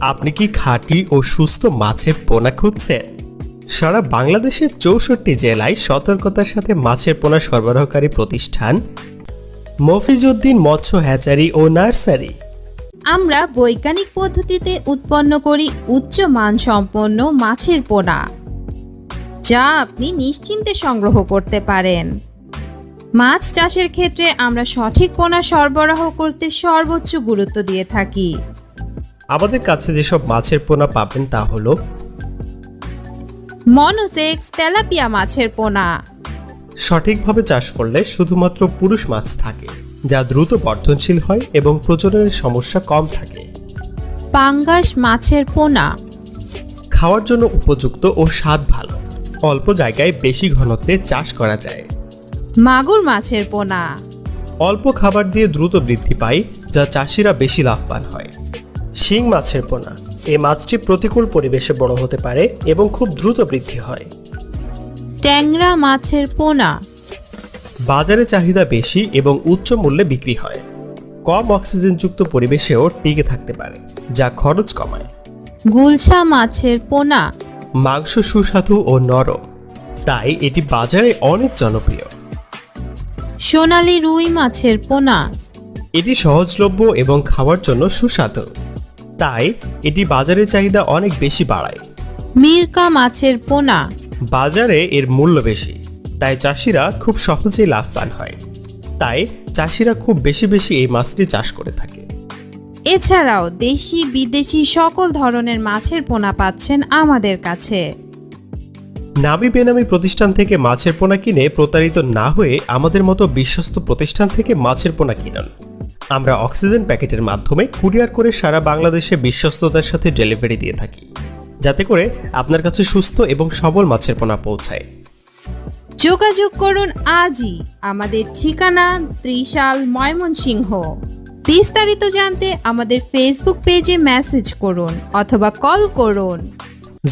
আপনি কি খাঁটি ও সুস্থ মাছের পোনা খুঁজছেন? সারা বাংলাদেশের ৬৪ জেলায় সতর্কতার সাথে মাছের পোনা সরবরাহকারী প্রতিষ্ঠান মফিজউদ্দিন মৎস্য হ্যাচারি ও নার্সারি। আমরা বৈজ্ঞানিক পদ্ধতিতে উৎপন্ন করি উচ্চ মানসম্পন্ন মাছের পোনা, যা আপনি নিশ্চিন্তে সংগ্রহ করতে পারেন। মাছ চাষের ক্ষেত্রে আমরা সঠিক পোনা সরবরাহ করতে সর্বোচ্চ গুরুত্ব দিয়ে থাকি। আমাদের কাছে যেসব মাছের পোনা পাবেন তা হলো মনোসেক্স তেলাপিয়া মাছের পোনা, সঠিকভাবে চাষ করলে শুধুমাত্র পুরুষ মাছ থাকে, যা দ্রুত বর্ধনশীল হয় এবং প্রজননের সমস্যা কম থাকে। পাঙ্গাস মাছের পোনা, খাওয়ার জন্য উপযুক্ত ও স্বাদ ভালো, অল্প জায়গায় বেশি ঘনত্বে চাষ করা যায়। মাগুর মাছের পোনা, অল্প খাবার দিয়ে দ্রুত বৃদ্ধি পায়, যা চাষিরা বেশি লাভবান হয়। শিং মাছের পোনা, এই মাছটি প্রতিকূল পরিবেশে বড় হতে পারে এবং খুব দ্রুত বৃদ্ধি হয়। ট্যাংরা মাছের পোনা, বাজারে চাহিদা বেশি এবং উচ্চ মূল্যে বিক্রি হয়। কম অক্সিজেনযুক্ত পরিবেশেও টিকে থাকতে পারে, যা খরচ কমায়। গুলশা মাছের পোনা, মাংস সুস্বাদু ও নরম, তাই এটি বাজারে অনেক জনপ্রিয়। সোনালী রুই মাছের পোনা, এটি সহজলভ্য এবং খাওয়ার জন্য সুস্বাদু, তাই এটি বাজারে চাহিদা অনেক বেশি বাড়ায়। মিরকা মাছের পোনা, বাজারে এর মূল্য বেশি, তাই চাষিরা খুব সহজেই লাভবান হয়। তাই চাষিরা খুব বেশি বেশি এই মাছটি চাষ করে থাকে। এছাড়াও দেশি বিদেশি সকল ধরনের মাছের পোনা পাচ্ছেন আমাদের কাছে। নামি বেনামি প্রতিষ্ঠান থেকে মাছের পোনা কিনে প্রতারিত না হয়ে আমাদের মতো বিশ্বস্ত প্রতিষ্ঠান থেকে মাছের পোনা কিনুন। আমরা অক্সিজেন প্যাকেটের মাধ্যমে কুরিয়ার করে সারা বাংলাদেশে বিশ্বস্ততার সাথে ডেলিভারি দিয়ে থাকি, যাতে করে আপনার কাছে সুস্থ এবং সবল মাছের পোনা পৌঁছায়। যোগাযোগ করুন আজই। আমাদের ঠিকানা ত্রিশাল, ময়মনসিংহ। বিস্তারিত জানতে আমাদের ফেসবুক পেজে মেসেজ করুন অথবা কল করুন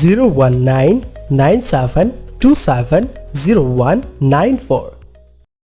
01997270194।